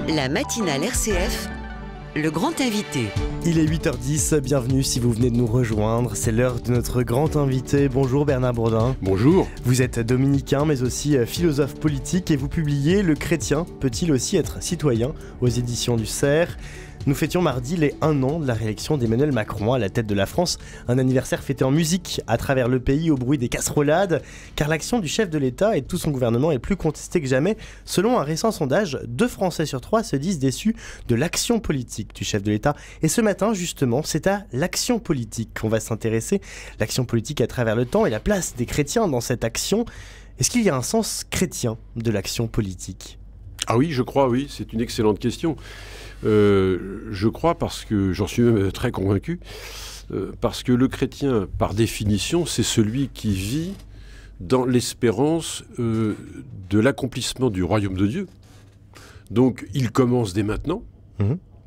La matinale RCF, le grand invité. Il est 8h10, bienvenue si vous venez de nous rejoindre. C'est l'heure de notre grand invité. Bonjour Bernard Bourdin. Bonjour. Vous êtes dominicain mais aussi philosophe politique et vous publiez « Le chrétien peut-il aussi être citoyen ?» aux éditions du Cerf. Nous fêtions mardi les 1 an de la réélection d'Emmanuel Macron à la tête de la France. Un anniversaire fêté en musique à travers le pays au bruit des casserolades. Car l'action du chef de l'État et de tout son gouvernement est plus contestée que jamais. Selon un récent sondage, 2 Français sur 3 se disent déçus de l'action politique du chef de l'État. Et ce matin, justement, c'est à l'action politique qu'on va s'intéresser. L'action politique à travers le temps et la place des chrétiens dans cette action. Est-ce qu'il y a un sens chrétien de l'action politique ? Ah oui, je crois, oui. C'est une excellente question. Je crois parce que j'en suis même très convaincu, parce que le chrétien, par définition, c'est celui qui vit dans l'espérance de l'accomplissement du royaume de Dieu. Donc, il commence dès maintenant,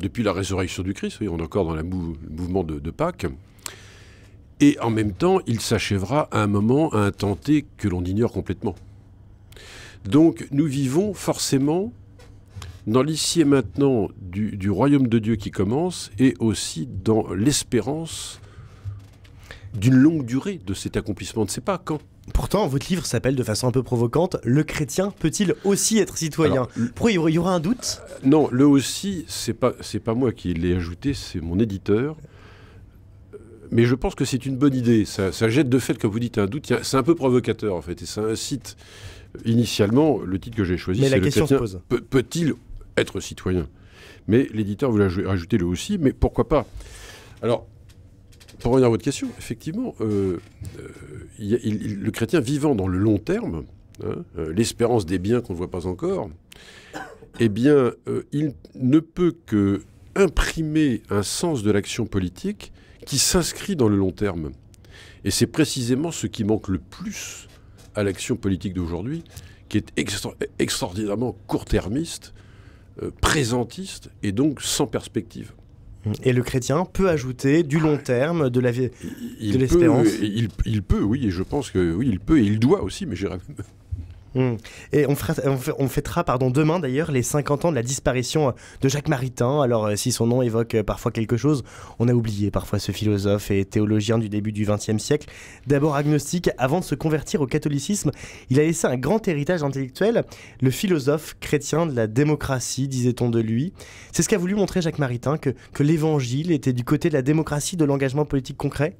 depuis la résurrection du Christ, oui, on est encore dans le mouvement de Pâques, et en même temps, il s'achèvera à un moment, à un temps T que l'on ignore complètement. Donc, nous vivons forcément dans l'ici et maintenant du royaume de Dieu qui commence et aussi dans l'espérance d'une longue durée de cet accomplissement. On ne sait pas quand. Pourtant, votre livre s'appelle de façon un peu provocante « Le chrétien peut-il aussi être citoyen ?» Pourquoi il y aura un doute ? Non, le aussi, c'est pas moi qui l'ai ajouté, c'est mon éditeur. Mais je pense que c'est une bonne idée. Ça jette de fait, comme vous dites, un doute. C'est un peu provocateur, en fait, et ça incite. Initialement, le titre que j'ai choisi, c'est « Le chrétien peut-il être citoyen ?» Mais l'éditeur voulait rajouter le aussi, mais pourquoi pas ? Alors, pour revenir à votre question, effectivement, le chrétien vivant dans le long terme, l'espérance des biens qu'on ne voit pas encore, eh bien, il ne peut que imprimer un sens de l'action politique qui s'inscrit dans le long terme. Et c'est précisément ce qui manque le plus à l'action politique d'aujourd'hui, qui est extraordinairement court-termiste, présentiste et donc sans perspective. Et le chrétien peut ajouter du long terme, de l'espérance. Il peut, oui, et je pense que oui, il peut et il doit aussi, mais j'irais même. Et on fêtera demain d'ailleurs les 50 ans de la disparition de Jacques Maritain. Alors si son nom évoque parfois quelque chose, on a oublié parfois ce philosophe et théologien du début du XXe siècle. D'abord agnostique, avant de se convertir au catholicisme, il a laissé un grand héritage intellectuel, le philosophe chrétien de la démocratie, disait-on de lui. C'est ce qu'a voulu montrer Jacques Maritain, que l'évangile était du côté de la démocratie, de l'engagement politique concret.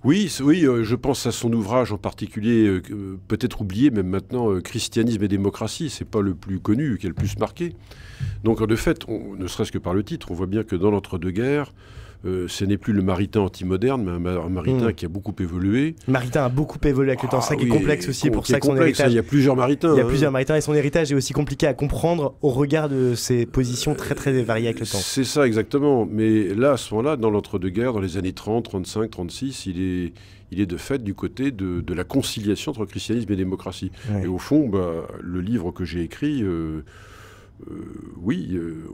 Oui, je pense à son ouvrage en particulier, peut-être oublié, même maintenant, Christianisme et démocratie, c'est pas le plus connu, qui est le plus marqué. Donc de fait, ne serait-ce que par le titre, on voit bien que dans l'entre-deux-guerres, ce n'est plus le Maritain anti-moderne, mais un Maritain qui a beaucoup évolué. Maritain a beaucoup évolué avec le temps, ça qui est complexe aussi, pour ça que son héritage... Il y a plusieurs Maritains. Il y a plusieurs Maritains et son héritage est aussi compliqué à comprendre au regard de ses positions très très variées avec le temps. C'est ça exactement, mais là, à ce moment-là, dans l'entre-deux-guerres, dans les années 30, 35, 36, il est de fait du côté de la conciliation entre christianisme et démocratie. Ouais. Et au fond, le livre que j'ai écrit... au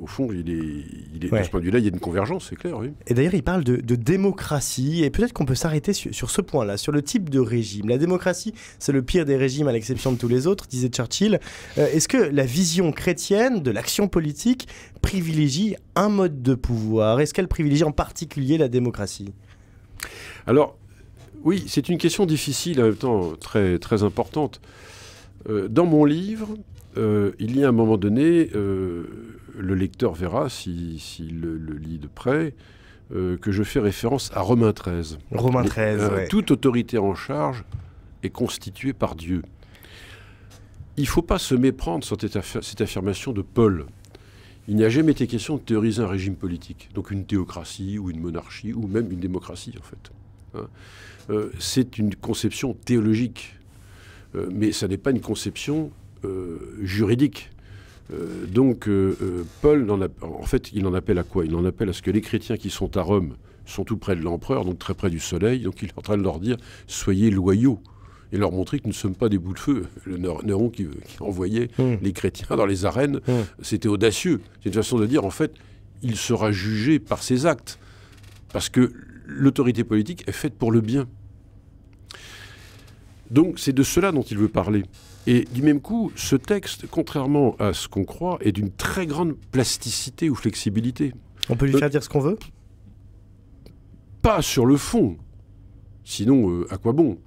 fond, il est de ce point de vue-là, il y a une convergence, c'est clair. Oui. Et d'ailleurs, il parle de démocratie, et peut-être qu'on peut s'arrêter sur ce point-là, sur le type de régime. La démocratie, c'est le pire des régimes à l'exception de tous les autres, disait Churchill. Est-ce que la vision chrétienne de l'action politique privilégie un mode de pouvoir ? Est-ce qu'elle privilégie en particulier la démocratie ? Alors, oui, c'est une question difficile, en même temps très, très importante. Dans mon livre... il y a un moment donné, le lecteur verra, s'il le lit de près, que je fais référence à Romains 13. Romains 13, ouais. Toute autorité en charge est constituée par Dieu. Il ne faut pas se méprendre sur cette affirmation de Paul. Il n'y a jamais été question de théoriser un régime politique, donc une théocratie ou une monarchie ou même une démocratie en fait. C'est une conception théologique, mais ça n'est pas une conception juridique. Donc Paul, en fait, il en appelle à quoi ? Il en appelle à ce que les chrétiens qui sont à Rome sont tout près de l'empereur, donc très près du soleil, donc il est en train de leur dire « soyez loyaux » et leur montrer que nous ne sommes pas des bouts de feu. Le Néron qui envoyait les chrétiens dans les arènes, c'était audacieux. C'est une façon de dire, en fait, il sera jugé par ses actes, parce que l'autorité politique est faite pour le bien. Donc c'est de cela dont il veut parler. Et du même coup, ce texte, contrairement à ce qu'on croit, est d'une très grande plasticité ou flexibilité. On peut lui faire dire ce qu'on veut ? Pas sur le fond, sinon à quoi bon ?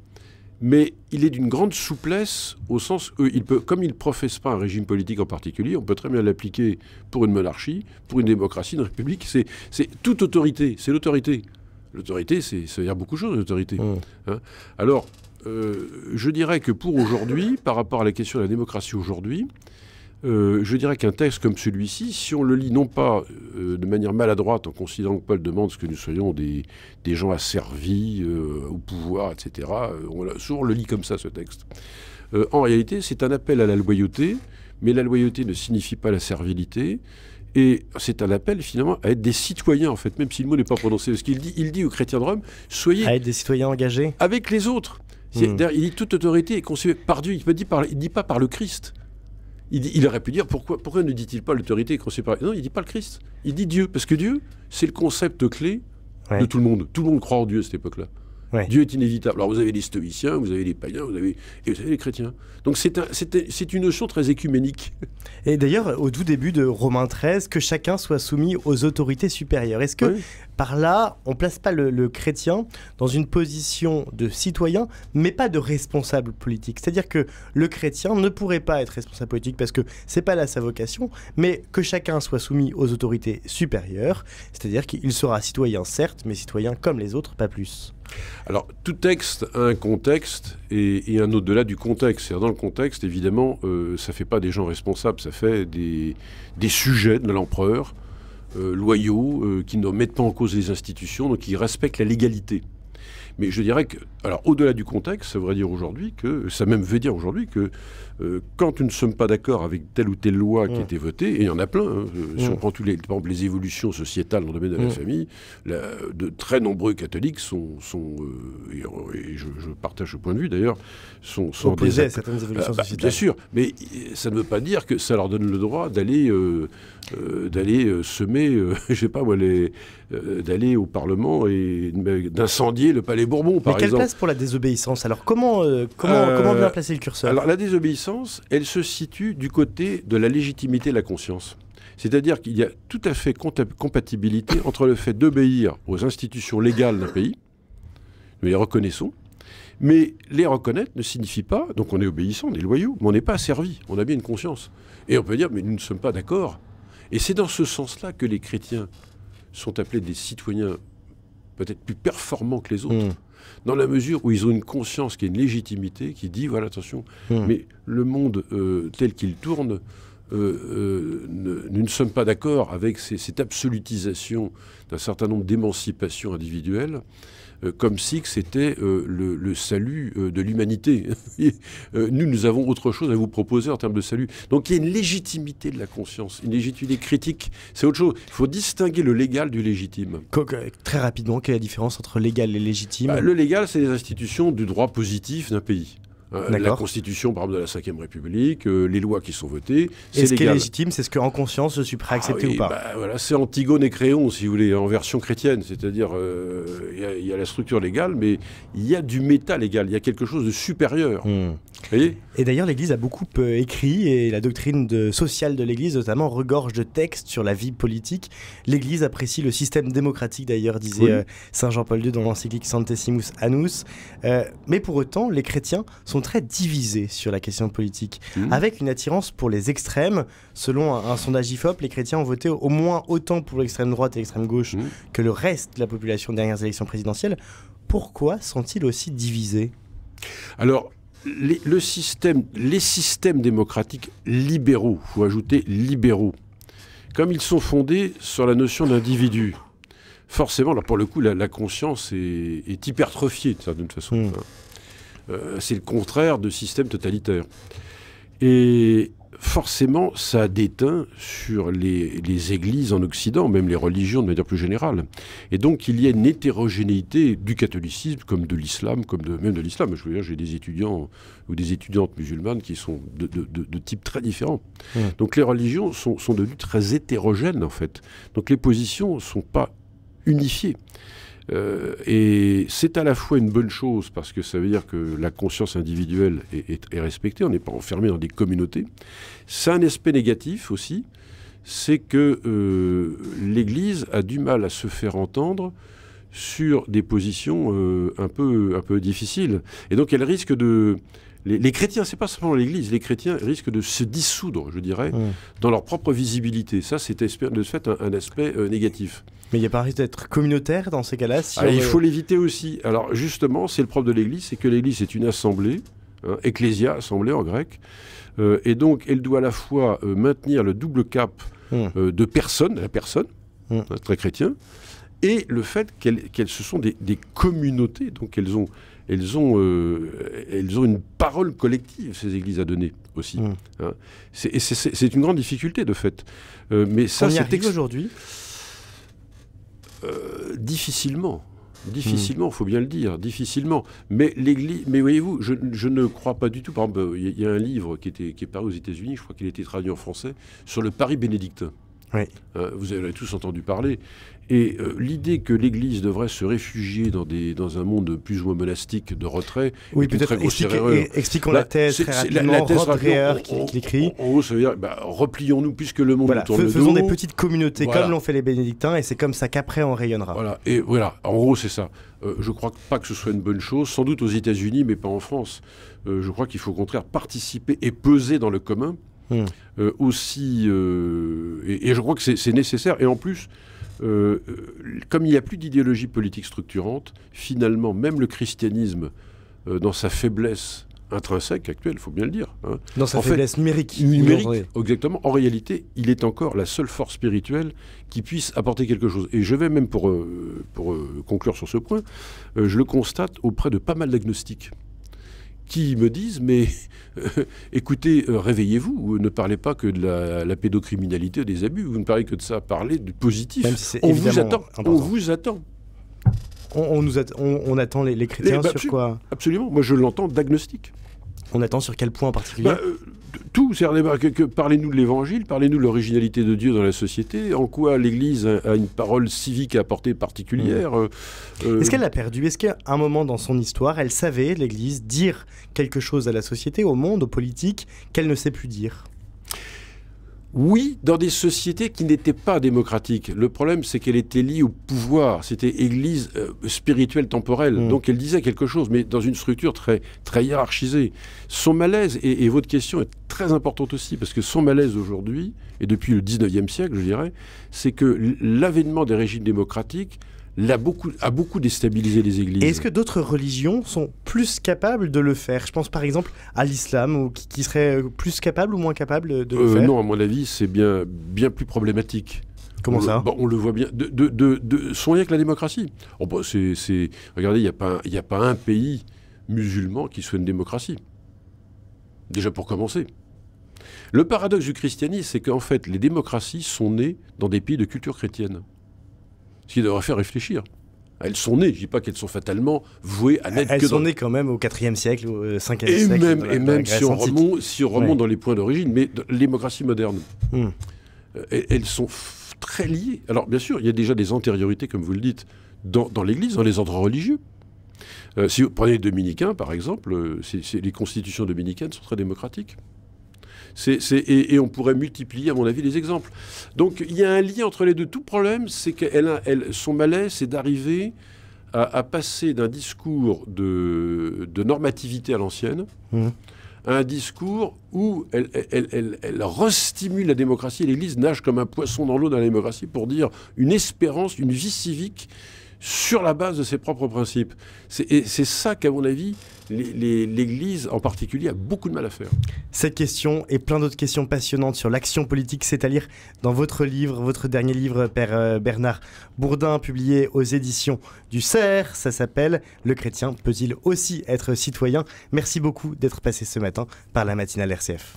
Mais il est d'une grande souplesse au sens où comme il ne professe pas un régime politique en particulier, on peut très bien l'appliquer pour une monarchie, pour une démocratie, une république. C'est toute autorité, c'est l'autorité. L'autorité, ça veut dire beaucoup de choses, l'autorité. Hein. Alors, je dirais que pour aujourd'hui, par rapport à la question de la démocratie aujourd'hui, je dirais qu'un texte comme celui-ci, si on le lit non pas de manière maladroite en considérant que Paul demande ce que nous soyons des gens asservis au pouvoir, etc., souvent on le lit comme ça, ce texte. En réalité, c'est un appel à la loyauté, mais la loyauté ne signifie pas la servilité, et c'est un appel finalement à être des citoyens, en fait, même si le mot n'est pas prononcé. Parce qu'il dit aux chrétiens de Rome, soyez... À être des citoyens engagés. Avec les autres. Il dit toute autorité est conçue par Dieu, il ne dit pas par le Christ. Il aurait pu dire, pourquoi ne dit-il pas l'autorité est conçue par... Non, il ne dit pas le Christ. Il dit Dieu, parce que Dieu, c'est le concept clé de tout le monde. Tout le monde croit en Dieu à cette époque-là. Ouais. Dieu est inévitable. Alors vous avez les stoïciens, vous avez les païens, vous avez les chrétiens. Donc c'est une notion très écuménique. Et d'ailleurs, au tout début de Romains 13, que chacun soit soumis aux autorités supérieures. Est-ce que par là, on ne place pas le chrétien dans une position de citoyen, mais pas de responsable politique ? C'est-à-dire que le chrétien ne pourrait pas être responsable politique parce que ce n'est pas là sa vocation, mais que chacun soit soumis aux autorités supérieures, c'est-à-dire qu'il sera citoyen certes, mais citoyen comme les autres, pas plus. Alors, tout texte a un contexte et un au-delà du contexte. C'est-à-dire, dans le contexte, évidemment, ça ne fait pas des gens responsables, ça fait des sujets de l'empereur, loyaux, qui ne mettent pas en cause les institutions, donc qui respectent la légalité. Mais je dirais que, alors au-delà du contexte, ça veut dire aujourd'hui que quand nous ne sommes pas d'accord avec telle ou telle loi qui a été votée, et il y en a plein, si on prend par exemple les évolutions sociétales dans le domaine de la famille, de très nombreux catholiques et je partage ce point de vue d'ailleurs, sont opposés à certaines évolutions sociétales. Bien sûr, mais ça ne veut pas dire que ça leur donne le droit d'aller semer, je sais pas moi, d'aller au Parlement et d'incendier le Palais Bourbon, par exemple. Mais quelle place pour la désobéissance ? Alors comment bien placer le curseur ? Alors la désobéissance, elle se situe du côté de la légitimité de la conscience. C'est-à-dire qu'il y a tout à fait compatibilité entre le fait d'obéir aux institutions légales d'un pays, nous les reconnaissons, mais les reconnaître ne signifie pas, donc on est obéissant, on est loyaux, mais on n'est pas asservi, on a bien une conscience. Et on peut dire, mais nous ne sommes pas d'accord. Et c'est dans ce sens-là que les chrétiens sont appelés des citoyens peut-être plus performants que les autres, dans la mesure où ils ont une conscience qui a une légitimité, qui dit, voilà, attention, mais le monde tel qu'il tourne, nous ne sommes pas d'accord avec cette absolutisation d'un certain nombre d'émancipations individuelles, comme si c'était le salut de l'humanité. Nous avons autre chose à vous proposer en termes de salut. Donc il y a une légitimité de la conscience, une légitimité critique. C'est autre chose. Il faut distinguer le légal du légitime. Très rapidement, quelle est la différence entre légal et légitime ? Le légal, c'est les institutions du droit positif d'un pays. La Constitution, par exemple, de la Ve République, les lois qui sont votées, c'est légal. Et ce qui est légitime, c'est ce qu'en conscience, je suis prêt à accepter ou pas. Voilà, c'est Antigone et Créon, si vous voulez, en version chrétienne. C'est-à-dire, il y a la structure légale, mais il y a du méta-légal, il y a quelque chose de supérieur. Vous voyez ? Et d'ailleurs, l'Église a beaucoup écrit, et la doctrine sociale de l'Église, notamment, regorge de textes sur la vie politique. L'Église apprécie le système démocratique, d'ailleurs, disait Saint Jean-Paul II dans l'encyclique Centesimus Annus. Mais pour autant, les chrétiens sont très divisés sur la question politique, avec une attirance pour les extrêmes. Selon un sondage IFOP, les chrétiens ont voté au moins autant pour l'extrême droite et l'extrême gauche que le reste de la population des dernières élections présidentielles. Pourquoi sont-ils aussi divisés ? Alors, les systèmes démocratiques libéraux, il faut ajouter libéraux, comme ils sont fondés sur la notion d'individu, forcément, là, pour le coup, la conscience est hypertrophiée d'une certaine façon. C'est le contraire de système totalitaire. Et forcément, ça déteint sur les églises en Occident, même les religions de manière plus générale. Et donc, il y a une hétérogénéité du catholicisme, comme de l'islam, même de l'islam. Je veux dire, j'ai des étudiants ou des étudiantes musulmanes qui sont de types très différents. Donc, les religions sont devenues très hétérogènes, en fait. Donc, les positions ne sont pas unifiées. Et c'est à la fois une bonne chose parce que ça veut dire que la conscience individuelle est respectée, on n'est pas enfermé dans des communautés. C'est un aspect négatif aussi, c'est que l'Église a du mal à se faire entendre sur des positions un peu difficiles. Et donc elle risque de... Les chrétiens, c'est pas seulement l'Église, les chrétiens risquent de se dissoudre, je dirais, dans leur propre visibilité. Ça, c'est de fait un aspect négatif. Mais il n'y a pas risque d'être communautaire dans ces cas-là Il faut l'éviter aussi. Alors justement, c'est le propre de l'Église, c'est que l'Église est une assemblée, ecclésia, assemblée en grec, et donc elle doit à la fois maintenir le double cap de personne, la personne, très chrétien, et le fait qu'elles ce sont des communautés, donc elles ont une parole collective, ces églises à donner aussi. C'est une grande difficulté, de fait. Mais ça, on y arrive aujourd'hui difficilement. Difficilement, il faut bien le dire, difficilement. Mais l'Église, mais voyez-vous, je ne crois pas du tout. Par exemple, il y a un livre qui est paru aux États-Unis, je crois qu'il a été traduit en français, sur le Paris bénédictin. Oui. Vous avez tous entendu parler. Et l'idée que l'Église devrait se réfugier dans un monde plus ou moins monastique de retrait... Oui, peut-être expliquons la thèse très rapidement. La thèse Dreher qui l'écrit. En gros, ça veut dire, replions-nous puisque le monde nous tourne le dos. Faisons des petites communautés comme l'ont fait les bénédictins, et c'est comme ça qu'après on rayonnera. Voilà, et voilà, en gros c'est ça. Je ne crois pas que ce soit une bonne chose, sans doute aux États-Unis, mais pas en France. Je crois qu'il faut au contraire participer et peser dans le commun. Aussi, et je crois que c'est nécessaire. Et en plus, comme il n'y a plus d'idéologie politique structurante, finalement, même le christianisme, dans sa faiblesse intrinsèque actuelle, il faut bien le dire. Dans sa faiblesse numérique. Exactement. En réalité, il est encore la seule force spirituelle qui puisse apporter quelque chose. Et je vais même, pour conclure sur ce point, je le constate auprès de pas mal d'agnostiques qui me disent, mais écoutez, réveillez-vous, ne parlez pas que de la pédocriminalité ou des abus, vous ne parlez que de ça, parlez du positif. Même si on vous attend, important. On vous attend. On attend les chrétiens sur quoi? Absolument, moi je l'entends d'agnostic. On attend sur quel point en particulier? Tout, parlez-nous de l'Évangile, parlez-nous de l'originalité de Dieu dans la société, en quoi l'Église a une parole civique à apporter particulière. Est-ce qu'elle l'a perdu? Est-ce qu'à un moment dans son histoire, elle savait, l'Église, dire quelque chose à la société, au monde, aux politiques, qu'elle ne sait plus dire? Oui, dans des sociétés qui n'étaient pas démocratiques. Le problème, c'est qu'elle était liée au pouvoir. C'était église spirituelle temporelle. Donc elle disait quelque chose, mais dans une structure très, très hiérarchisée. Son malaise, et votre question est très importante aussi, parce que son malaise aujourd'hui, et depuis le 19e siècle, je dirais, c'est que l'avènement des régimes démocratiques a beaucoup déstabilisé les églises. Et est-ce que d'autres religions sont plus capables de le faire? Je pense par exemple à l'islam, ou qui serait plus capable ou moins capable de le faire? Non, à mon avis, c'est bien plus problématique. Comment ça? On le voit bien. Son lien avec la démocratie. Regardez, il n'y a pas un pays musulman qui soit une démocratie. Déjà pour commencer. Le paradoxe du christianisme, c'est qu'en fait, les démocraties sont nées dans des pays de culture chrétienne. Ce qui devrait faire réfléchir. Elles sont nées, je ne dis pas qu'elles sont fatalement vouées à n'être que... Elles sont nées quand même au IVe siècle, au Ve siècle. Et même si on remonte dans les points d'origine, mais les démocraties modernes, elles sont très liées. Alors bien sûr, il y a déjà des antériorités, comme vous le dites, dans l'Église, dans les ordres religieux. Si vous prenez les dominicains, par exemple, les constitutions dominicaines sont très démocratiques. Et on pourrait multiplier, à mon avis, les exemples. Donc, il y a un lien entre les deux. Tout problème, c'est que son malaise, c'est d'arriver à passer d'un discours de normativité à l'ancienne à un discours où elle restimule la démocratie. L'Église nage comme un poisson dans l'eau dans la démocratie pour dire une espérance, une vie civique sur la base de ses propres principes. C'est ça qu'à mon avis, l'Église en particulier a beaucoup de mal à faire. Cette question et plein d'autres questions passionnantes sur l'action politique, c'est à lire dans votre livre, votre dernier livre, Père Bernard Bourdin, publié aux éditions du Cerf. Ça s'appelle « Le chrétien peut-il aussi être citoyen ?» Merci beaucoup d'être passé ce matin par la matinale RCF.